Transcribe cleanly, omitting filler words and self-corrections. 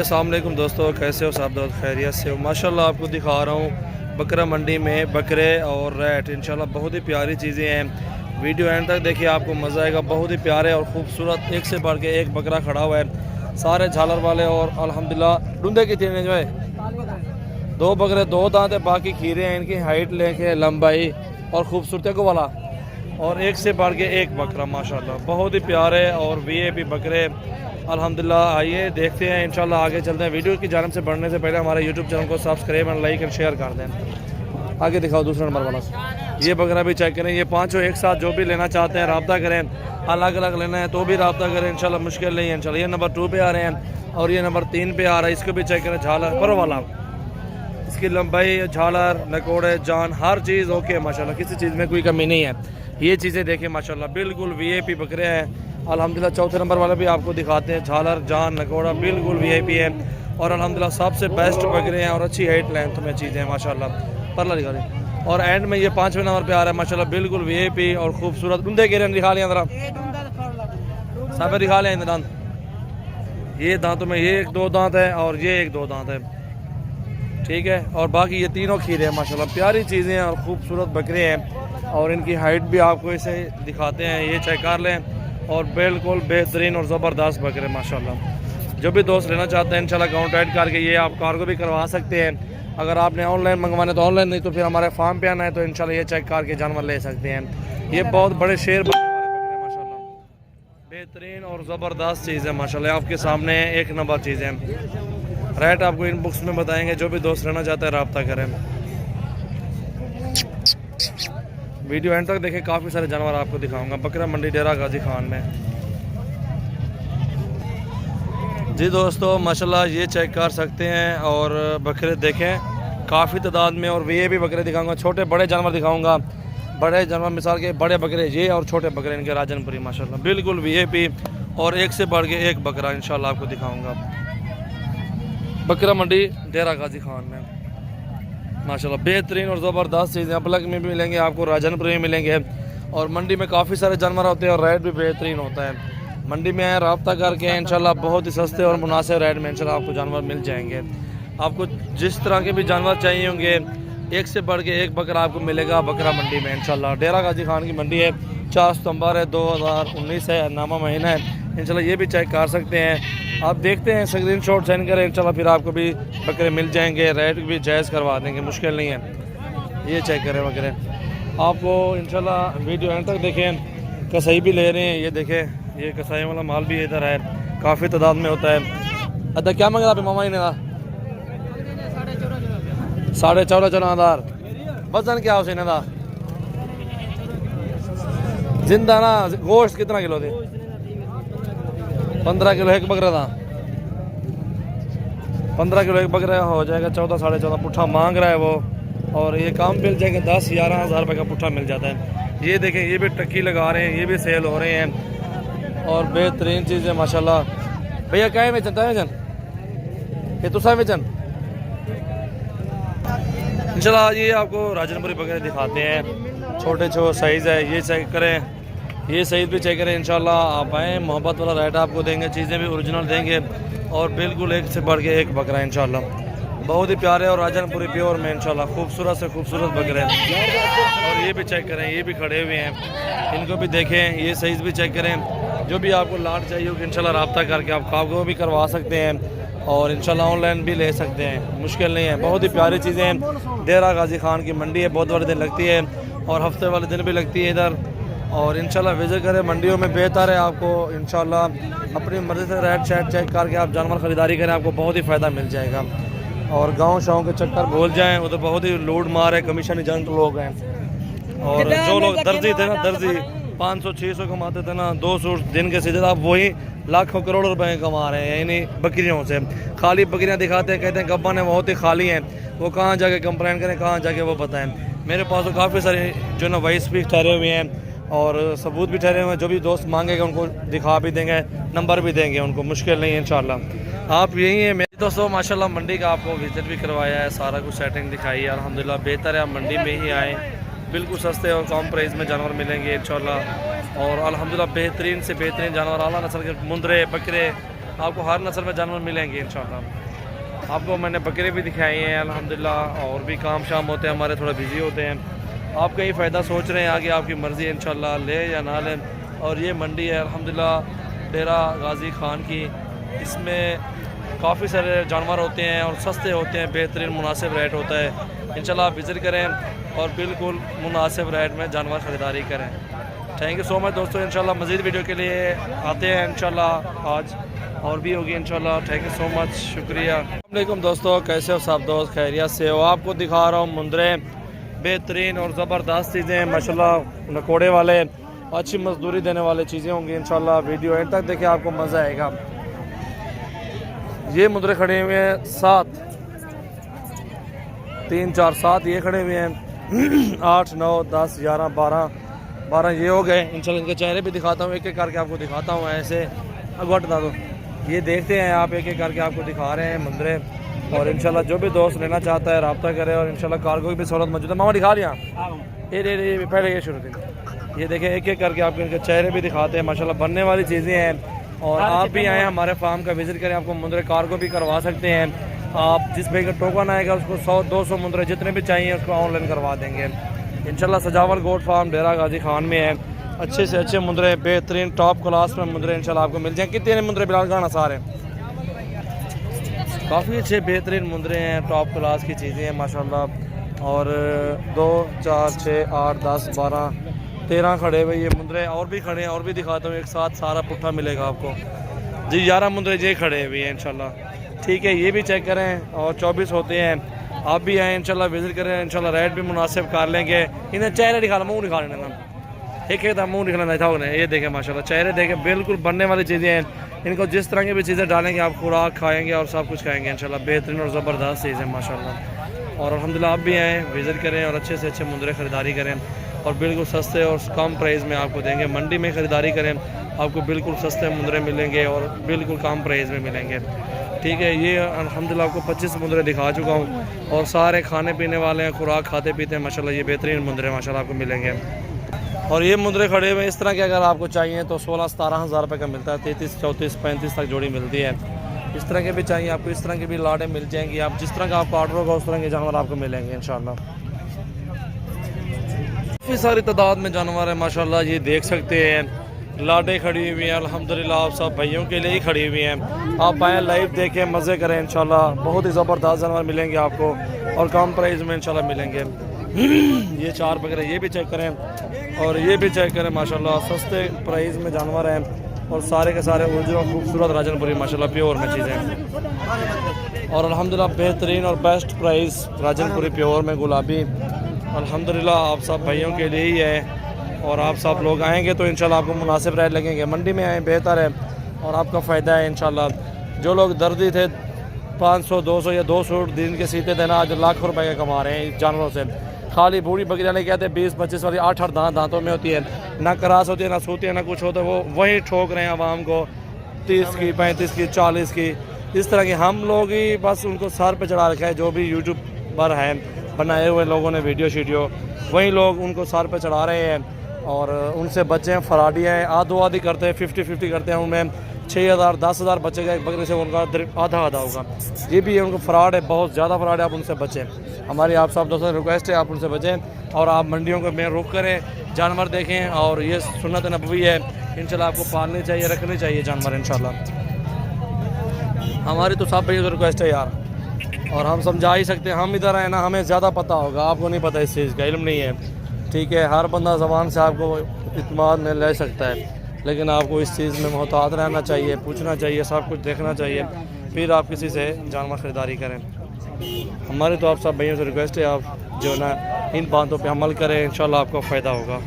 अस्सलाम वालेकुम दोस्तों, कैसे हो सब दोस्त? खैरियत से हो? माशाल्लाह आपको दिखा रहा हूँ बकरा मंडी में बकरे और रैट। इंशाल्लाह बहुत ही प्यारी चीज़ें हैं। वीडियो एंड तक देखिए, आपको मज़ा आएगा। बहुत ही प्यारे और ख़ूबसूरत एक से बढ़ के एक बकरा खड़ा हुआ है, सारे झालर वाले। और अल्हम्दुलिल्लाह डूंदे की तीन जो है, दो बकरे दो दांत है, बाकी खीरे हैं। इनकी हाइट लेके लंबाई और ख़ूबसूरती को वाला, और एक से बढ़ के एक बकरा माशाल्लाह बहुत ही प्यारे और वीआईपी बकरे अल्हम्दुलिल्लाह। आइए देखते हैं, इंशाल्लाह आगे चलते हैं। वीडियो की जानिब से बढ़ने से पहले हमारे यूट्यूब चैनल को सब्सक्राइब और लाइक एंड शेयर कर दें। आगे दिखाओ दूसरा नंबर वाला, ये बकरा भी चेक करें। ये पाँचों एक साथ जो भी लेना चाहते हैं रब्ता करें, अलग अलग लेना है तो भी रब्ता करें, इंशाल्लाह मुश्किल नहीं है। इंशाल्लाह ये नंबर 2 पे आ रहे हैं और ये नंबर 3 पे आ रहा है। इसको भी चेक करें, झालर पर वाला, इसकी लंबाई, झालर, नकोड़े, जान, हर चीज़ ओके माशाल्लाह, किसी चीज़ में कोई कमी नहीं है। ये चीज़ें देखें माशाल्लाह, बिल्कुल वीआईपी बकरे हैं अल्हम्दुलिल्लाह। चौथे नंबर वाला भी आपको दिखाते हैं, झालर, जान, नकोड़ा बिल्कुल वीआईपी है और अल्हम्दुलिल्लाह सबसे बेस्ट बकरे हैं और अच्छी हाइट लेंथ में चीज़ें हैं माशाल्लाह। परला दिखा दें। और एंड में ये 5वें नंबर पे आ रहा है माशाल्लाह, बिल्कुल वीआईपी और खूबसूरत। डूंदे गिरे दिखा लिया जरा, सब दिखा लिया इन दांत। ये दांतों में ये एक दो दांत है और ये एक दो दांत है, ठीक है। और बाकी ये तीनों खीरे हैं माशाल्लाह, प्यारी चीज़ें हैं और ख़ूबसूरत बकरे हैं। और इनकी हाइट भी आपको इसे दिखाते हैं, ये चेक कर लें। और बिल्कुल बेहतरीन और ज़बरदस्त बकरे माशाल्लाह। जो भी दोस्त लेना चाहते हैं इंशाल्लाह कांटेक्ट करके ये आप कार्गो भी करवा सकते हैं। अगर आपने ऑनलाइन मंगवाना तो ऑनलाइन, नहीं तो फिर हमारे फार्म पे आना है तो इंशाल्लाह ये चेक करके जानवर ले सकते हैं। ये बहुत बड़े शेर बनने वाले बकरे माशाल्लाह, बेहतरीन और ज़बरदस्त चीज़ है माशाल्लाह, आपके सामने एक नंबर चीज़ है। रेट आपको इन बुक्स में बताएंगे, जो भी दोस्त लेना चाहते हैं रब्ता करें। वीडियो एंड तक देखें, काफ़ी सारे जानवर आपको दिखाऊंगा बकरा मंडी डेरा गाजी खान में। जी दोस्तों माशाल्लाह ये चेक कर सकते हैं और बकरे देखें काफ़ी तादाद में। और ये भी बकरे दिखाऊंगा, छोटे बड़े जानवर दिखाऊंगा। बड़े जानवर मिसाल के बड़े बकरे ये और छोटे बकरे इनके राजनपुरी माशाल्लाह बिल्कुल वीआईपी और एक से बढ़ के एक बकरा इंशाल्लाह आपको दिखाऊंगा बकरा मंडी डेरा गाजी खान में माशाल्लाह। बेहतरीन और ज़बरदस्त चीज़ें अपलक में भी मिलेंगे आपको, राजनपुर में मिलेंगे। और मंडी में काफ़ी सारे जानवर होते हैं और रेट भी बेहतरीन होता है। मंडी में रब्ता करके इंशाल्लाह बहुत ही सस्ते और मुनासिब रेट में इंशाल्लाह आपको जानवर मिल जाएंगे। आपको जिस तरह के भी जानवर चाहिए होंगे, एक से बढ़ के एक बकरा आपको मिलेगा बकरा मंडी में इंशाल्लाह। डेरा गाजी खान की मंडी है, 4 सितंबर है 2019 है, नामा महीना है इंशाल्लाह। ये भी चेक कर सकते हैं आप, देखते हैं स्क्रीन शॉट सेंड करें इंशाल्लाह, फिर आपको भी बकरे मिल जाएंगे, रेट भी जायज़ करवा देंगे, मुश्किल नहीं है। ये चेक करें बकरे आपको इंशाल्लाह, वीडियो एंड तक देखें। कसाई भी ले रहे हैं, ये देखें, ये कसाई वाला माल भी इधर है, काफ़ी तादाद में होता है। अदा क्या मंगा आप मामा ने? 14.5 वजन क्या हो इन्हें दा? जिंदा ना गोश्त कितना किलो थे? 15 किलो एक बकरा था, 15 किलो एक बकरा हो जाएगा 14 साढ़े 14 पुट्ठा मांग रहा है वो। और ये काम मिल जाएगा 10-11 हज़ार रुपये का पुट्ठा मिल जाता है। ये देखें, ये भी टक्की लगा रहे हैं, ये भी सेल हो रहे हैं और बेहतरीन चीज़ है माशाल्लाह। भैया क्या है वेचन? वेचन ये तुसा वेचन इंशाल्लाह। ये आपको राजनपुरी बकरे दिखाते हैं, छोटे छोटे साइज़ है, ये चेक करें, ये साइज़ भी चेक करें इंशाल्लाह। आप आएँ, मोहब्बत वाला रेट आपको देंगे, चीज़ें भी ओरिजिनल देंगे और बिल्कुल एक से बढ़ के एक बकरा इंशाल्लाह। बहुत ही प्यारे और राजनपुरी प्योर में इंशाल्लाह खूबसूरत से खूबसूरत बकरे। और ये भी चेक करें, ये भी खड़े हुए हैं, इनको भी देखें, ये साइज़ भी चेक करें। जो भी आपको लाट चाहिए होगी इंशाल्लाह रब्ता करके आप कार्गो भी करवा सकते हैं और इंशाल्लाह ऑनलाइन भी ले सकते हैं, मुश्किल नहीं है। बहुत ही प्यारी चीज़ें हैं। डेरा गाजी खान की मंडी है, बहुत बड़े दिन लगती है और हफ्ते वाले दिन भी लगती है इधर। और इंशाल्लाह विज़िट करें, मंडियों में बेहतर है आपको इंशाल्लाह। अपनी मर्ज़ी से रेट शेट चेक करके आप जानवर ख़रीदारी करें, आपको बहुत ही फ़ायदा मिल जाएगा। और गांव शाँव के चक्कर भूल जाएं, उधर बहुत ही लूट मार है, कमीशन एजेंट लोग हैं। और जो लोग दर्जी थे ना, दर्जी 500-600 कमाते थे ना, 200 दिन के सीधे, आप वही लाखों करोड़ों रुपए कमा रहे हैं यानी बकरियों से। खाली बकरियां दिखाते हैं, कहते हैं गब्बन है बहुत ही खाली हैं, वो कहाँ जाके कंप्लेन करें, कहाँ जाके वो बताएं। मेरे पास तो काफ़ी सारे जो ना वॉइस भी ठहरे हुए हैं और सबूत भी ठहरे हुए हैं, जो भी दोस्त मांगेगा उनको दिखा भी देंगे, नंबर भी देंगे उनको, मुश्किल नहीं है इंशाल्लाह। आप यही है मेरे दोस्तों माशाल्लाह, मंडी का आपको विजिट भी करवाया है, सारा कुछ सेटिंग दिखाई है अल्हम्दुलिल्लाह। बेहतर है आप मंडी में ही आएँ, बिल्कुल सस्ते और कम प्राइस में जानवर मिलेंगे इंशाल्लाह। और अल्हम्दुलिल्लाह बेहतरीन से बेहतरीन जानवर, आला नस्ल के मुंदरे बकरे आपको हर नस्ल में जानवर मिलेंगे इंशाल्लाह। आपको मैंने बकरे भी दिखाए हैं अल्हम्दुलिल्लाह, और भी काम शाम होते हैं हमारे, थोड़ा बिजी होते हैं। आप कहीं फ़ायदा सोच रहे हैं आगे, आपकी मर्ज़ी है इंशाल्लाह, ले या ना लें। और ये मंडी है अल्हम्दुलिल्लाह डेरा गाजी खान की, इसमें काफ़ी सारे जानवर होते हैं और सस्ते होते हैं, बेहतरीन मुनासिब रेट होता है। इंशाल्लाह आप विज़िट करें और बिल्कुल मुनासिब रेट में जानवर ख़रीदारी करें। थैंक यू सो मच दोस्तों। इंशाल्लाह मज़ीद वीडियो के लिए आते हैं इंशाल्लाह, आज और भी होगी इंशाल्लाह। थैंक यू सो मच, शुक्रिया। अस्सलाम वालेकुम दोस्तों, कैसे हो सब दोस्त? खैरियत से हो? आपको दिखा रहा हूँ मुंदरे, बेहतरीन और ज़बरदस्त चीज़ें माशाल्लाह, नकोड़े वाले, अच्छी मजदूरी देने वाले चीज़ें होंगी इंशाल्लाह। वीडियो एंड तक देखिए, आपको मज़ा आएगा। ये मुंदरे खड़े हुए हैं 7, 3 4 7 ये खड़े हुए हैं 8 9 10 11 12 ये हो गए इंशाल्लाह। इनके चेहरे भी दिखाता हूँ, एक एक करके आपको दिखाता हूँ। ऐसे अगवा बता दो, ये देखते हैं आप, एक एक करके आपको दिखा रहे हैं मुंदरे। और इंशाल्लाह जो भी दोस्त लेना चाहता है रब्ता करे, और इंशाल्लाह कार्गो की भी सहूलत मौजूद है। मामा दिखा लिया, ये पहले ये शुरू थी। ये देखें, एक एक करके आपको इनके चेहरे भी दिखाते हैं माशाल्लाह, बनने वाली चीज़ें हैं। और आप भी आएँ हमारे फार्म का विज़िट करें, आपको मुंदरे कार्गो भी करवा सकते हैं। आप जिस भाई का टोकन आएगा उसको 100-200 मुंदरे जितने भी चाहिए उसको ऑनलाइन करवा देंगे इंशाल्लाह। सजावल गोट फार्म डेरा गाजी खान में है। अच्छे से अच्छे मुंदरे, बेहतरीन टॉप क्लास में मुंदरे इंशाल्लाह आपको मिल जाएंगे। कितने मुंदरे बिलाल गाना सारे काफ़ी अच्छे बेहतरीन मुंदरे हैं, टॉप क्लास की चीज़ें हैं माशाल्लाह। और 2 4 6 8 10 12 13 खड़े हुए ये मुंदरे, और भी खड़े हैं, और भी दिखाता हूँ। एक साथ सारा पुट्ठा मिलेगा आपको जी। 11 मुंदरे ये खड़े हुए हैं इंशाल्लाह। ठीक है, ये भी चेक करें, और 24 होते हैं। आप भी आएँ इंशाल्लाह, विज़िट करें इंशाल्लाह, रेट भी मुनासिब कर लेंगे। इन्हें चेहरे दिखा, मुँह दिखा लेना, एक एक मुँह निकलना था उन्हें। ये देखें माशाल्लाह, चेहरे देखें, बिल्कुल बनने वाली चीज़ें हैं। इनको जिस तरह की भी चीज़ें डालेंगे आप, खुराक खाएंगे और सब कुछ खाएंगे इंशाल्लाह। बेहतरीन और ज़बरदस्त चीज़ है माशाल्लाह। और अल्हम्दुलिल्लाह आप भी आएँ, विज़िट करें और अच्छे से अच्छे मुंदरे ख़रीदारी करें, और बिल्कुल सस्ते और कम प्राइस में आपको देंगे। मंडी में ख़रीदारी करें, आपको बिल्कुल सस्ते मुंदरे मिलेंगे और बिल्कुल कम प्राइस में मिलेंगे। ठीक है, ये अल्हम्दुलिल्लाह आपको 25 मुंदरे दिखा चुका हूँ, और सारे खाने पीने वाले हैं, खुराक खाते पीते हैं माशाल्लाह। ये बेहतरीन मुंदरे माशाल्लाह आपको मिलेंगे। और ये मुंदरे खड़े हुए इस तरह के अगर आपको चाहिए तो 16-17 हज़ार रुपये का मिलता है। 33 34 35 तक जोड़ी मिलती है। इस तरह के भी चाहिए आपको, इस तरह की भी लाड़े मिल जाएंगी। आप जिस तरह का आपका ऑर्डर होगा उस तरह के जानवर आपको मिलेंगे इंशाल्लाह। काफ़ी सारी तादाद में जानवर है माशाल्लाह, ये देख सकते हैं। लाडे खड़ी हुई हैं अल्हम्दुलिल्लाह, आप सब भाइयों के लिए ही खड़ी हुई हैं। आप आएँ, लाइव देखें, मज़े करें इंशाल्लाह। बहुत ही ज़बरदस्त जानवर मिलेंगे आपको, और कम प्राइस में इंशाल्लाह मिलेंगे। ये 4 बकरे, ये भी चेक करें, और ये भी चेक करें माशाल्लाह, सस्ते प्राइस में जानवर हैं, और सारे के सारे ओरिजिनल खूबसूरत राजनपुरी माशाल्लाह प्योर में चीज़ें। और अल्हम्दुलिल्लाह बेहतरीन और बेस्ट प्राइस राजनपुरी प्योर में गुलाबी अल्हम्दुलिल्लाह आप सब भाइयों के लिए ही है। और आप सब लोग आएंगे तो इंशाल्लाह आपको मुनासिब रेट लगेंगे। मंडी में आएँ, बेहतर है और आपका फ़ायदा है इंशाल्लाह। जो लोग दर्दी थे 500 200 या 2 सूट दिन के सीते थे ना, आज लाखों रुपए के कमा रहे हैं जानवरों से। खाली बूढ़ी बकरी वाले कहते हैं 20-25 वाली 8-8 दांतों में होती है, ना करास होती है, ना सूती है, ना कुछ होता है। वो वही ठोक रहे हैं आवाम को 30 की 35 की 40 की, इस तरह की। हम लोग ही बस उनको सर पे चढ़ा रखा है। जो भी यूट्यूब पर हैं बनाए हुए लोगों ने वीडियो वही लोग उनको सर पे चढ़ा रहे हैं, और उनसे बच्चे हैं फराडियाँ हैं, आधी करते हैं, 50-50 करते हैं। उनमें 6,000 10,000 बचेगा एक बकरे से, उनका आधा होगा। ये भी है, उनको फ्रॉड है, बहुत ज़्यादा फ्रॉड है। आप उनसे बचें, हमारी आप सब दोस्तों से रिक्वेस्ट है, आप उनसे बचें। और आप मंडियों को में रुक करें, जानवर देखें, और ये सुन्नत नबवी है इंशाल्लाह। आपको पालनी चाहिए, रखनी चाहिए जानवर इंशाल्लाह। हमारी तो सब भाई रिक्वेस्ट है यार, और हम समझा ही सकते हैं। हम इधर आए ना, हमें ज़्यादा पता होगा, आपको नहीं पता, इस चीज़ का इल्म नहीं है। ठीक है, हर बंदा ज़बान से आपको इत्मीनान में ले सकता है, लेकिन आपको इस चीज़ में मोहतात रहना चाहिए, पूछना चाहिए, सब कुछ देखना चाहिए, फिर आप किसी से जानवर ख़रीदारी करें। हमारे तो आप सब भाइयों से रिक्वेस्ट है, आप जो ना इन बातों पे अमल करें, इंशाल्लाह आपको फ़ायदा होगा।